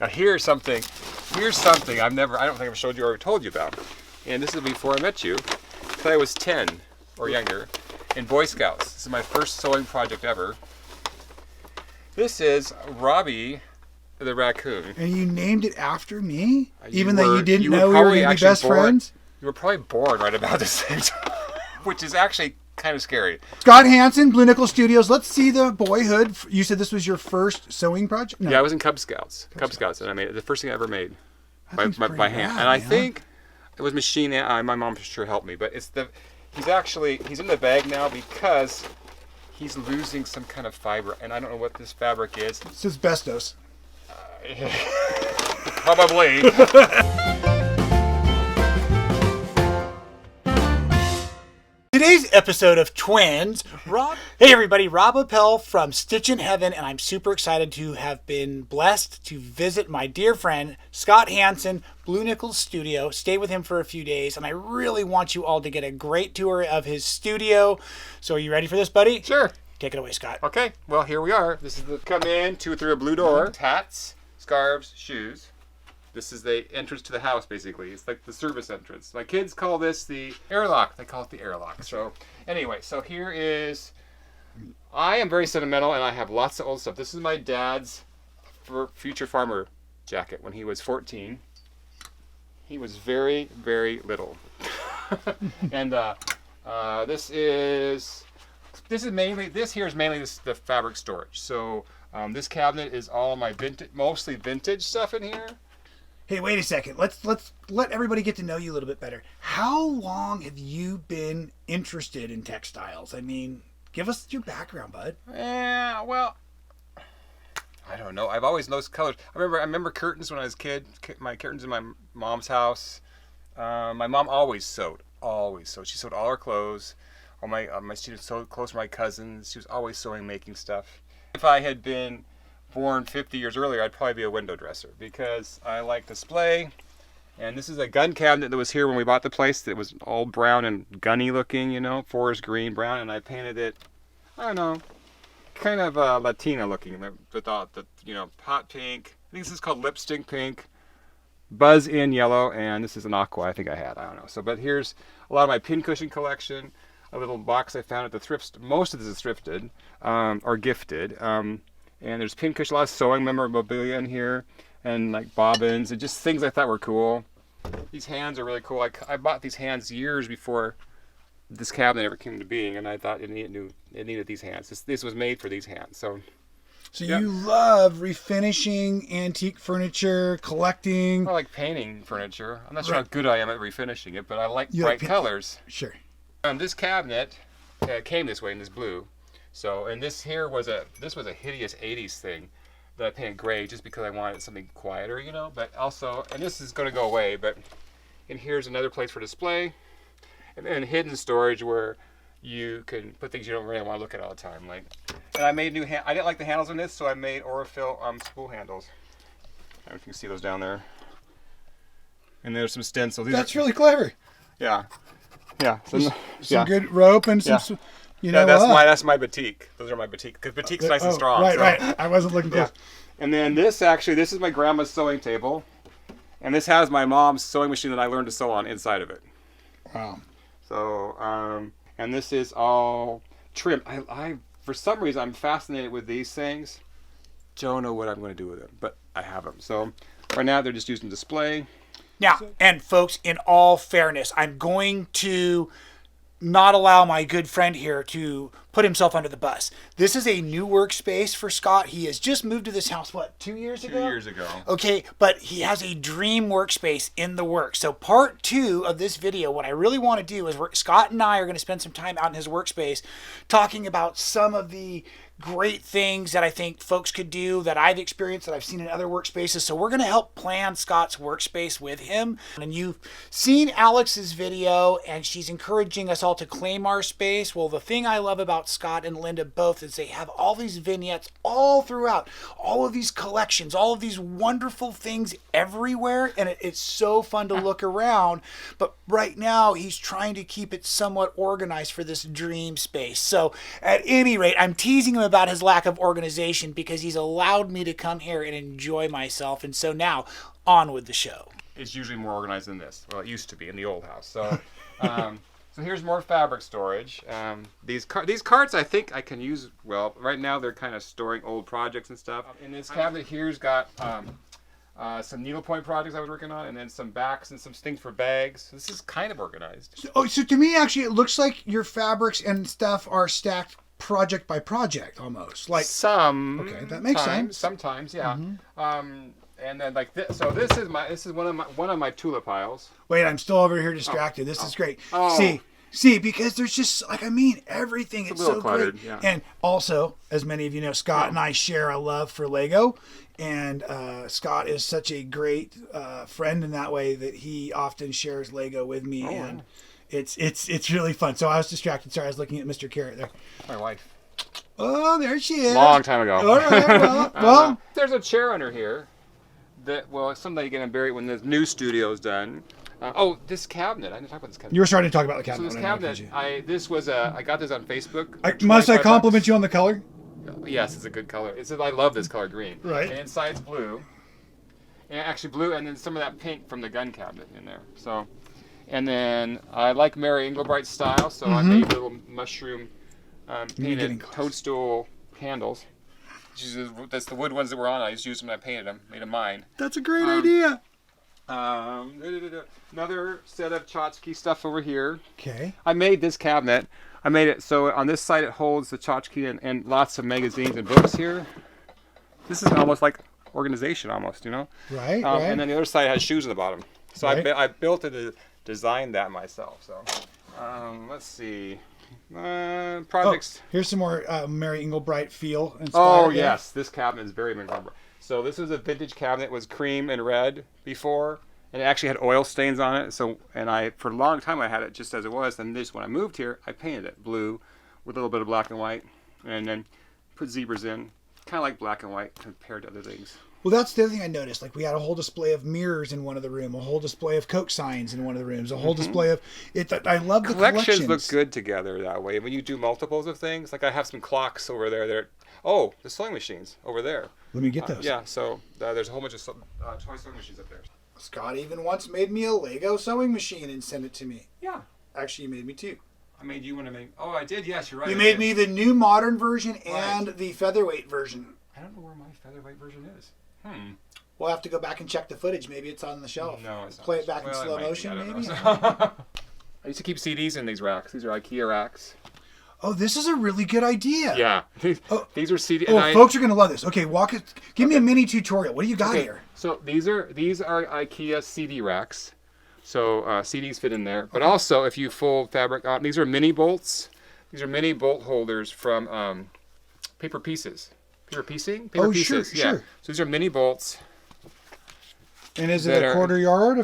Now here's something I don't think I've showed you or told you about. And this is before I met you, because I was 10 or younger in Boy Scouts. This is my first sewing project ever. This is Robbie the raccoon. And you named it after me? Even though you didn't know we were going to be best friends? You were probably born right about the same time, which is actually kind of scary. Scott Hansen, Blue Nickel Studios. Let's see the boyhood. You said this was your first sewing project? No. Yeah, I was in Cub Scouts. Cub Scouts, and I made it. The first thing I ever made by hand. And I think it was machine. My mom for sure helped me, but he's in the bag now because he's losing some kind of fiber, and I don't know what this fabric is. It's asbestos. Probably. Today's episode of Twins. Hey everybody, Rob Appell from Stitchin Heaven, and I'm super excited to have been blessed to visit my dear friend Scott Hansen, Blue Nickel Studio. Stay with him for a few days, and I really want you all to get a great tour of his studio. So are you ready for this, buddy? Sure. Take it away, Scott. Okay, well here we are. This is come in through a blue door. Hats, scarves, shoes. This is the entrance to the house, basically. It's like the service entrance. My kids call this the airlock. They call it the airlock. So anyway, so here is, I am very sentimental and I have lots of old stuff. This is my dad's future farmer jacket when he was 14. He was very, very little. And this here is mainly the fabric storage. So this cabinet is all my mostly vintage stuff in here. Hey, wait a second. Let's let everybody get to know you a little bit better. How long have you been interested in textiles? I mean, give us your background, bud. Yeah, well, I don't know. I've always noticed colors. I remember curtains when I was a kid. My curtains in my mom's house. My mom always sewed. She sewed all her clothes. All my students sewed clothes for my cousins. She was always sewing, making stuff. If I had been born 50 years earlier, I'd probably be a window dresser because I like display. And this is a gun cabinet that was here when we bought the place. That was all brown and gunny looking, forest green brown, and I painted it, I don't know, kind of Latina looking with the hot pink. I think this is called lipstick pink, buzz in yellow, and this is an aqua I think I don't know. So, but here's a lot of my pincushion collection, a little box I found at the thrift store. Most of this is thrifted or gifted. And there's pincushion, a lot of sewing memorabilia in here, and like bobbins, and just things I thought were cool. These hands are really cool. I bought these hands years before this cabinet ever came into being, and I thought it needed these hands. This was made for these hands. So yeah. You love refinishing antique furniture, collecting. I like painting furniture. I'm not sure how good I am at refinishing it, but I like bright colors. Sure. This cabinet came this way in this blue. So, and this was a hideous 80s thing that I painted gray just because I wanted something quieter, but also, and this is going to go away, and here's another place for display, and then hidden storage where you can put things you don't really want to look at all the time. And I made I didn't like the handles on this, so I made Aurifil spool handles. I don't know if you can see those down there. And there's some stencils. That's really clever. Yeah. Yeah. Some good rope and some... Yeah. That's my batik. Those are my batik because batik's nice and strong. Right. I wasn't looking close. Yeah. And then this is my grandma's sewing table, and this has my mom's sewing machine that I learned to sew on inside of it. Wow. So and this is all trim. I for some reason I'm fascinated with these things. Don't know what I'm going to do with them, but I have them. So right now they're just used in display. Now, and folks, in all fairness, I'm going to not allow my good friend here to put himself under the bus. This is a new workspace for Scott. He has just moved to this house, 2 years ago? 2 years ago. Okay, but he has a dream workspace in the works. So part 2 of this video, what I really want to do is Scott and I are going to spend some time out in his workspace talking about some of the great things that I think folks could do that I've experienced, that I've seen in other workspaces. So we're going to help plan Scott's workspace with him. And you've seen Alex's video, and she's encouraging us all to claim our space. Well, the thing I love about Scott and Linda both is they have all these vignettes all throughout, all of these collections, all of these wonderful things everywhere. And it's so fun to look around. But right now, he's trying to keep it somewhat organized for this dream space. So at any rate, I'm teasing him about his lack of organization because he's allowed me to come here and enjoy myself. And so now, on with the show. It's usually more organized than this. Well, it used to be in the old house. So, so here's more fabric storage. These carts I think I can use well. Right now they're kind of storing old projects and stuff. In this cabinet here's got some needlepoint projects I was working on, and then some backs and some things for bags. So this is kind of organized. So to me, actually, it looks like your fabrics and stuff are stacked project by project almost. Like some. Okay, that makes sense. Sometimes, yeah. And then like this. So this is one of my tulip piles. Wait, I'm still over here distracted. This is great. See, because there's just everything. It's so cluttered, great. yeah. And also, as many of you know, Scott and I share a love for Lego, and Scott is such a great friend in that way that he often shares Lego with me, and it's really fun. So I was distracted. Sorry, I was looking at Mr. Carrot there. My wife. Oh, there she is. Long time ago. All right, well. There's a chair under here. Someday you're gonna bury it when the new studio's done. This cabinet. I didn't talk about this cabinet. You were starting to talk about the cabinet. So this cabinet, I got this on Facebook. Must I compliment you on the color? Yes, it's a good color. I love this color green. Right. And inside's blue. And actually blue, and then some of that pink from the gun cabinet in there. So, and then I like Mary Englebright's style, so I made little mushroom painted toadstool handles. That's the wood ones that were on. I just used them and I painted them, made them mine. That's a great idea. Another set of tchotchke stuff over here. Okay. I made this cabinet. I made it so on this side it holds the tchotchke and lots of magazines and books here. This is almost like organization, almost, you know? Right, And then the other side has shoes at the bottom. So right. I built it to design that myself. So let's see. Projects. Here's some more Mary Englebright feel. Yes, this cabinet is very Mary Englebright. So this was a vintage cabinet. It was cream and red before, and it actually had oil stains on it. So, for a long time I had it just as it was. And when I moved here, I painted it blue with a little bit of black and white, and then put zebras in, kind of like black and white compared to other things. Well, that's the other thing I noticed. Like, we had a whole display of mirrors in one of the rooms, a whole display of Coke signs in one of the rooms, a whole display of it. I love the collections. Look good together that way. When you do multiples of things, like I have some clocks over there. The sewing machines over there. Let me get those. So there's a whole bunch of toy sewing machines up there. Scott even once made me a Lego sewing machine and sent it to me. Yeah. Actually, you made me two. I made you one to make. Oh, I did. Yes, you're right. You made me the new modern version and the featherweight version. I don't know where my featherweight version is. We'll have to go back and check the footage. Maybe it's on the shelf. No, it's not. Play it back in slow motion, maybe? I used to keep CDs in these racks. These are Ikea racks. Oh, this is a really good idea. Yeah. These are CDs. Folks are going to love this. Okay, give me a mini tutorial. What do you got here? So these are Ikea CD Racks. So CDs fit in there. But also, if you fold fabric out, these are mini bolts. These are mini bolt holders from paper pieces. Paper piecing? Paper pieces. Yeah. Sure. So these are mini bolts. And is it a quarter yard?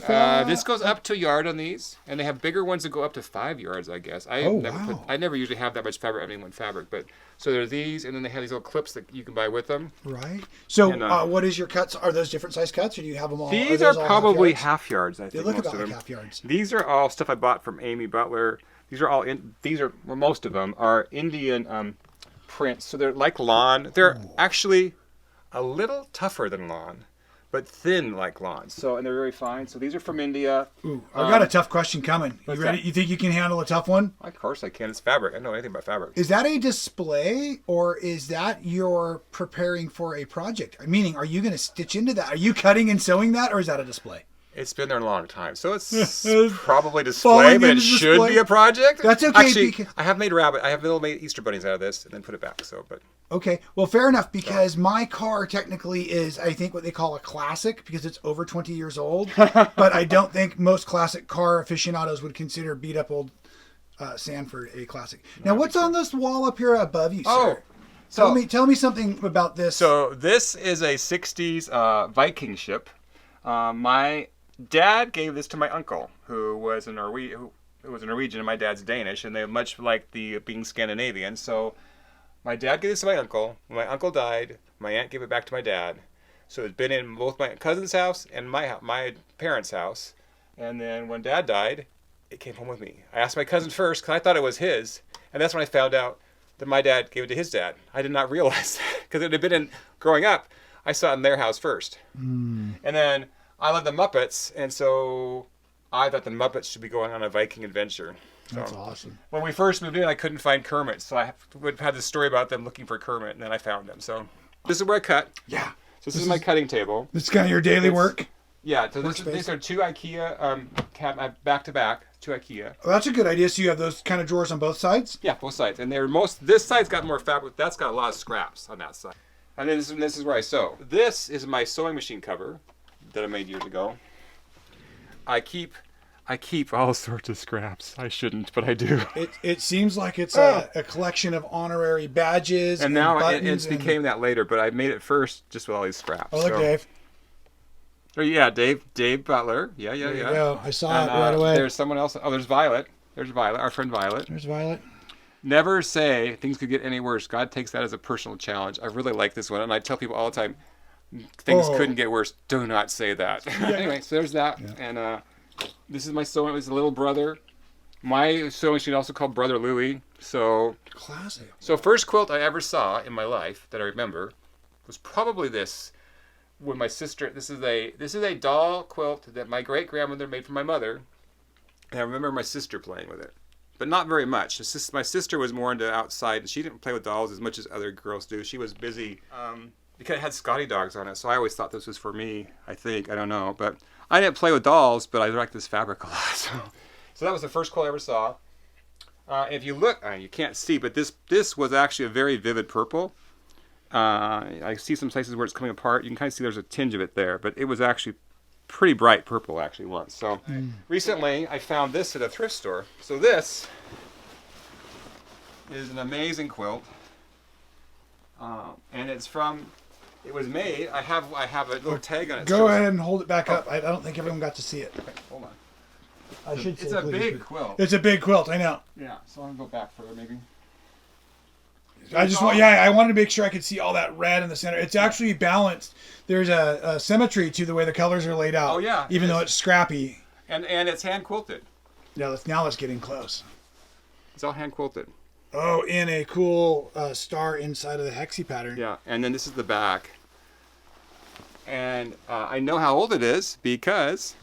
This goes up to a yard on these, and they have bigger ones that go up to 5 yards, I guess. I never usually have that much fabric on any one fabric, but so there are these, and then they have these little clips that you can buy with them. Right. So, what is your cuts? Are those different size cuts, or do you have them all? These are probably half yards. I think they look most about of them. like half yards. These are all stuff I bought from Amy Butler. These are all most of them are Indian prints, so they're like lawn. They're actually a little tougher than lawn, but thin like lawn. So, and they're very fine. So these are from India. Ooh, I've got a tough question coming. You ready? You think you can handle a tough one? Of course I can. It's fabric. I don't know anything about fabric. Is that a display, or is that you're preparing for a project? Meaning, are you going to stitch into that? Are you cutting and sewing that, or is that a display? It's been there a long time, so it's probably display, but it should be a project. That's okay. Actually, I have made made Easter bunnies out of this and then put it back. Okay, well, fair enough, because my car technically is, I think, what they call a classic because it's over 20 years old. But I don't think most classic car aficionados would consider beat up old Sanford a classic. Now, what's on this wall up here above you, sir? Tell me something about this. So this is a 60s Viking ship. My dad gave this to my uncle, who was a Norwegian, and my dad's Danish, and they much like being Scandinavian. So my dad gave this to my uncle. When my uncle died, my aunt gave it back to my dad. So it's been in both my cousin's house and my parents' house. And then when Dad died, it came home with me. I asked my cousin first because I thought it was his, and that's when I found out that my dad gave it to his dad. I did not realize that because it had been in growing up. I saw it in their house first, and then I love the Muppets, and so I thought the Muppets should be going on a Viking adventure. So, That's awesome. when we first moved in, I couldn't find Kermit, so I would have this story about them looking for Kermit, and then I found them. So this is where I cut. Yeah. So this is my cutting table. This is kind of your daily work. Yeah. So these are 2 IKEA back to back. 2 IKEA. Well, that's a good idea. So you have those kind of drawers on both sides. Yeah, both sides, and this side's got more fabric. That's got a lot of scraps on that side. And then this is where I sew. This is my sewing machine cover that I made years ago. I keep all sorts of scraps. I shouldn't, but I do. It seems like it's a collection of honorary badges and now buttons it became that later, but I made it first just with all these scraps. Oh, look, Dave. Oh yeah, Dave Butler. Yeah. There you go. I saw it right away. There's someone else. Oh, there's Violet. There's Violet, our friend Violet. There's Violet. Never say things could get any worse. God takes that as a personal challenge. I really like this one, and I tell people all the time, things couldn't get worse. Do not say that. Yeah. Anyway, so there's that, and this is my sewing. It was a little brother. My sewing machine also called Brother Louie. So classic. So first quilt I ever saw in my life that I remember was probably this. When my sister, this is a doll quilt that my great grandmother made for my mother, and I remember my sister playing with it, but not very much. My sister was more into outside, and she didn't play with dolls as much as other girls do. She was busy because it had Scotty dogs on it, so I always thought this was for me. I don't know, but I didn't play with dolls, but I liked this fabric a lot. So that was the first quilt I ever saw. If you look, you can't see, but this was actually a very vivid purple. I see some places where it's coming apart. You can kind of see there's a tinge of it there, but it was actually pretty bright purple actually once. So recently I found this at a thrift store. So this is an amazing quilt, and it was made. I have a little tag on it. Go ahead and hold it back up. I don't think everyone got to see it. Okay, hold on. It's a big quilt. It's a big quilt. I know. Yeah. So I'm gonna go back further maybe. I wanted to make sure I could see all that red in the center. It's actually balanced. There's a symmetry to the way the colors are laid out. Oh yeah. Even though it's scrappy. And it's hand quilted. Yeah, now let's get in close. It's all hand quilted. Oh, in a cool star inside of the hexy pattern. Yeah, and then this is the back. And I know how old it is because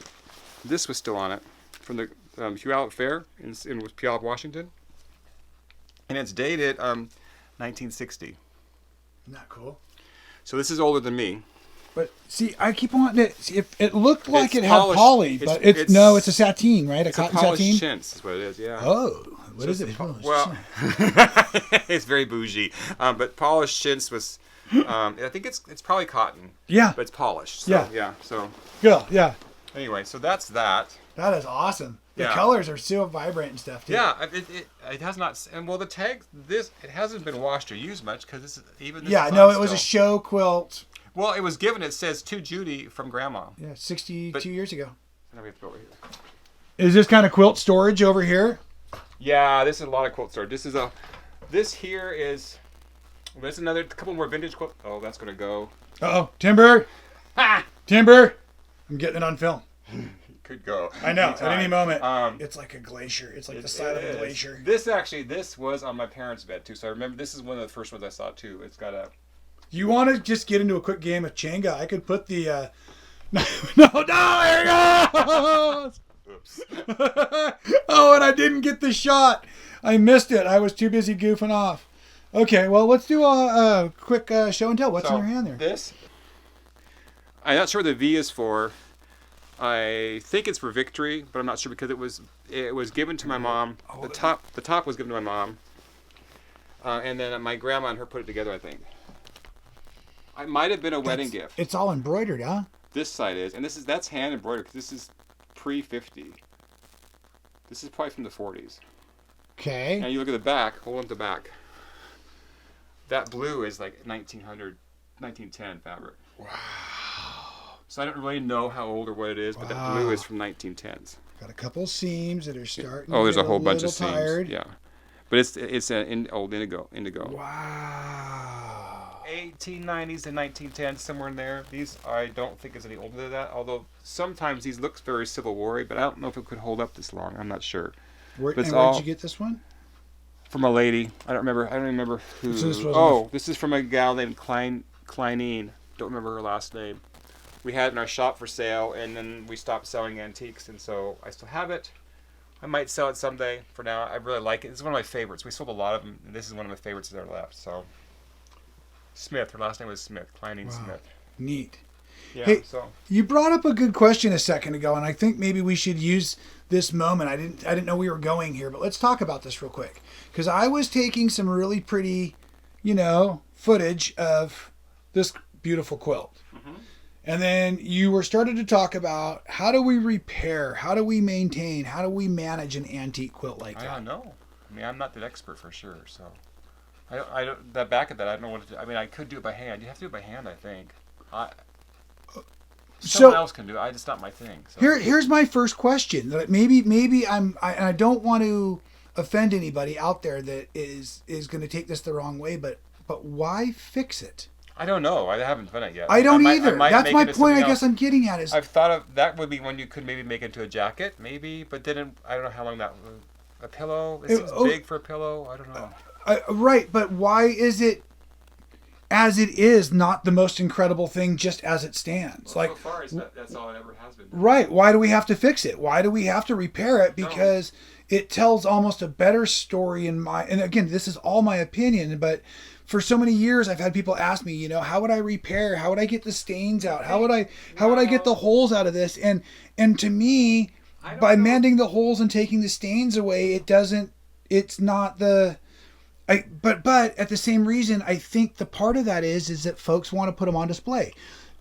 this was still on it from the Puyallup Fair in Puyallup, Washington. And it's dated 1960. Isn't that cool? So this is older than me. But see, I keep wanting to see if it looked like It's it polished. had poly, but it's a sateen, right? It's cotton a polished sateen. chintz is what it is, yeah. Oh, what is it? Well, it's very bougie. But polished chintz was, I think it's probably cotton. Yeah. But it's polished. So, yeah. So. Good. Yeah. Anyway, so that's that. That is awesome. The Yeah. colors are so vibrant and stuff too. Yeah, it has not, and well, the tag it hasn't been washed or used much because this is Yeah, no, it was a show quilt. Well, it was given. It says to Judy from Grandma. Yeah, 62 years ago. Now we have to go over here. Is this kind of quilt storage over here? Yeah, this is a lot of quilt storage. This here is. There's a couple more vintage quilt. Oh, that's gonna go. Uh-oh, timber! Ha! Timber! I'm getting it on film. Could go. I know. Anytime. At any moment. It's like a glacier. It's like the side of a glacier. This was on my parents' bed too. So I remember this is one of the first ones I saw too. It's got a. You want to just get into a quick game of Jenga? I could put the. No, there it goes! Oops. Oh, and I didn't get the shot. I missed it. I was too busy goofing off. Okay, well, let's do a quick show and tell. What's in your hand there? This. I'm not sure what the V is for. I think it's for victory, but I'm not sure because it was given to my mom. The top was given to my mom, and then my grandma and her put it together. I think. It might have been a wedding gift. It's all embroidered, huh? This side is, and that's hand embroidered because this is pre-50. This is probably from the 40s. Okay. Now you look at the back. Hold on to the back. That blue is like 1900, 1910 fabric. Wow. So I don't really know how old or what it is, but that blue is from 1910s. Got a couple seams that are starting. Oh, there's a whole bunch of tired. seams. Yeah, but it's an old indigo. Wow. 1890s and 1910s, somewhere in there. These I don't think is any older than that. Although sometimes these looks very Civil War-y, but I don't know if it could hold up this long. I'm not sure. Where'd you get this one? from a lady. I don't remember who. This is from a gal named Kleinine. Don't remember her last name. We had it in our shop for sale, and then we stopped selling antiques, and so I still have it. I might sell it someday. For now, I really like it. It's one of my favorites. We sold a lot of them, and this is one of my favorites that are left. So, Smith. Her last name was Smith. Kleinine Smith. Neat. Yeah. Hey, so you brought up a good question a second ago, and I think maybe we should use this moment. I didn't know we were going here, but let's talk about this real quick, because I was taking some really pretty, footage of this beautiful quilt. Mm-hmm. And then you were started to talk about how do we repair, how do we maintain, how do we manage an antique quilt like that? I don't know. I mean, I'm not that expert for sure, so I don't. That back of that, I don't know what to do. I mean, I could do it by hand. You have to do it by hand, I think. Someone else can do it. It's not my thing. So. Here's my first question. That maybe I don't want to offend anybody out there that is going to take this the wrong way, but why fix it? I don't know. I haven't done it yet. I don't either. That's my point. I guess I'm getting at is I've thought of that would be when you could maybe make it into a jacket, maybe, but didn't. I don't know how long that. A pillow. It seems big for a pillow. I don't know. Right, but why is it? As it is, not the most incredible thing, just as it stands. Well, so far, that's all it ever has been. Right. Why do we have to fix it? Why do we have to repair it? Because it tells almost a better story and again, this is all my opinion, but for so many years, I've had people ask me, how would I repair? How would I get the stains out? How would I get the holes out of this? And to me, by mending the holes and taking the stains away, it's not the... But at the same reason, I think the part of that is that folks want to put them on display.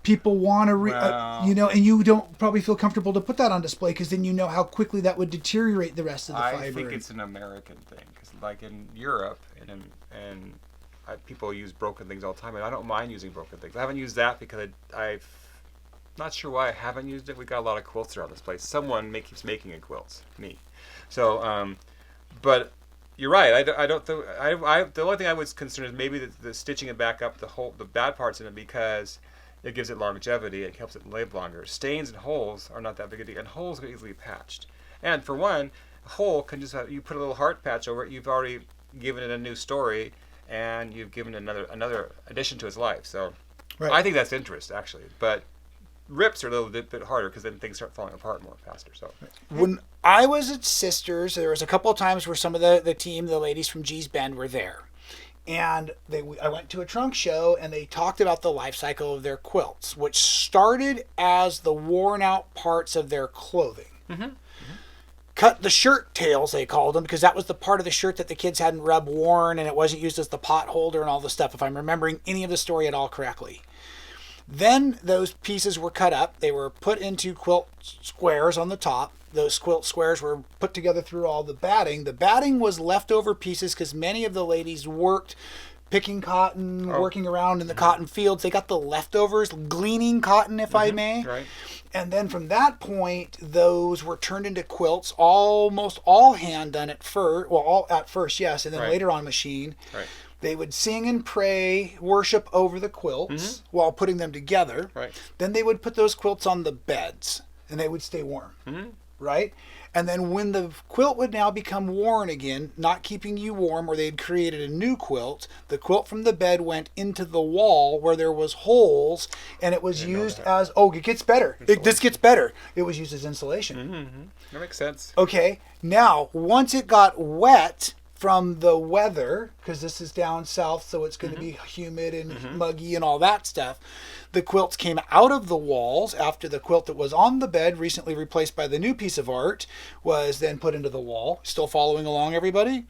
People want to, and you don't probably feel comfortable to put that on display because then you know how quickly that would deteriorate the rest of the fiber. I think it's an American thing because, like in Europe and people use broken things all the time, and I don't mind using broken things. I haven't used that because I've not sure why I haven't used it. We got a lot of quilts around this place. Someone keeps making quilts, me. So, but. You're right. I don't. The only thing I was concerned is maybe the stitching it back up the bad parts in it because it gives it longevity. It helps it live longer. Stains and holes are not that big a deal, and holes are easily patched. And for one, a hole can just you put a little heart patch over it. You've already given it a new story, and you've given another addition to its life. So, right. I think that's interest actually, but. Rips are a little bit harder because then things start falling apart more faster. So when I was at Sisters, there was a couple of times where some of the team, the ladies from G's Bend, were there, and I went to a trunk show and they talked about the life cycle of their quilts, which started as the worn out parts of their clothing. Mm-hmm. Mm-hmm. Cut the shirt tails, they called them, because that was the part of the shirt that the kids hadn't rubbed worn and it wasn't used as the pot holder and all the stuff. If I'm remembering any of the story at all correctly. Then those pieces were cut up. They were put into quilt squares on the top. Those quilt squares were put together through all the batting. The batting was leftover pieces because many of the ladies worked picking cotton, working around in the cotton fields. They got the leftovers, gleaning cotton, if I may. Right. And then from that point, those were turned into quilts, almost all hand done at first. Well, all at first, yes, and then later on machine. Right. They would sing and pray, worship over the quilts while putting them together. Right. Then they would put those quilts on the beds, and they would stay warm. Mm-hmm. Right? And then when the quilt would now become worn again, not keeping you warm, or they'd created a new quilt, the quilt from the bed went into the wall where there was holes, and it was used as... Oh, it gets better. This gets better. It was used as insulation. Mm-hmm. That makes sense. Okay. Now, once it got wet... from the weather, because this is down south, so it's going to be humid and muggy and all that stuff. The quilts came out of the walls after the quilt that was on the bed, recently replaced by the new piece of art, was then put into the wall. Still following along, everybody?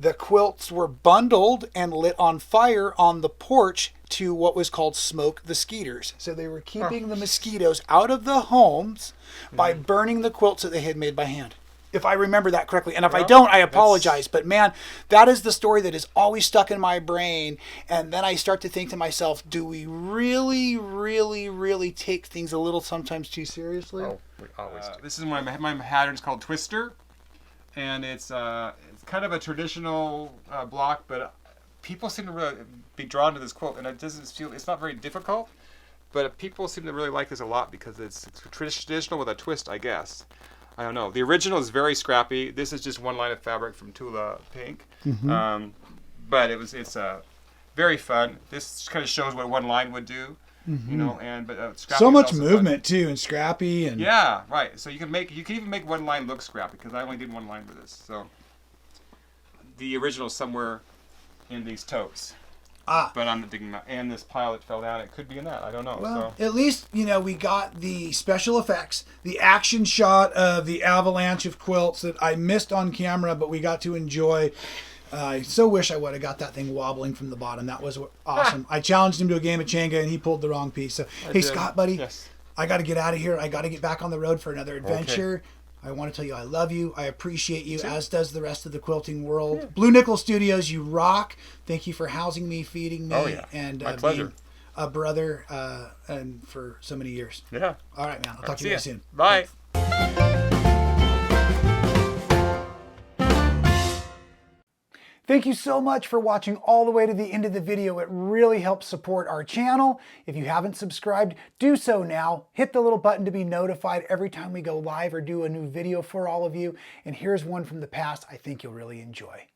The quilts were bundled and lit on fire on the porch to what was called smoke the skeeters. So they were keeping the mosquitoes out of the homes by burning the quilts that they had made by hand. If I remember that correctly. And if I don't, I apologize. But man, that is the story that is always stuck in my brain. And then I start to think to myself, do we really, really, really take things a little sometimes too seriously? Oh, we always do. This is my pattern's called Twister. And it's kind of a traditional block, but people seem to really be drawn to this quilt. And it's not very difficult, but people seem to really like this a lot because it's traditional with a twist, I guess. I don't know. The original is very scrappy. This is just one line of fabric from Tula Pink. But it's very fun. This kind of shows what one line would do, you know. And but scrappy So is much also movement too, and scrappy, and yeah, right. So you can even make one line look scrappy because I only did one line with this. So the original is somewhere in these totes. But I'm digging that. And this pile that fell down, it could be in that. I don't know. Well, at least, you know, we got the special effects, the action shot of the avalanche of quilts that I missed on camera, but we got to enjoy. I so wish I would have got that thing wobbling from the bottom. That was awesome. I challenged him to a game of Jenga, and he pulled the wrong piece. So, hey, Scott, buddy, yes. I got to get out of here. I got to get back on the road for another adventure. Okay. I want to tell you I love you. I appreciate you, as does the rest of the quilting world. Yeah. Blue Nickel Studios, you rock. Thank you for housing me, feeding me, and my pleasure. Being a brother and for so many years. Yeah. All right, man. I'll talk to you guys soon. Bye. Thank you so much for watching all the way to the end of the video. It really helps support our channel. If you haven't subscribed, do so now. Hit the little button to be notified every time we go live or do a new video for all of you. And here's one from the past I think you'll really enjoy.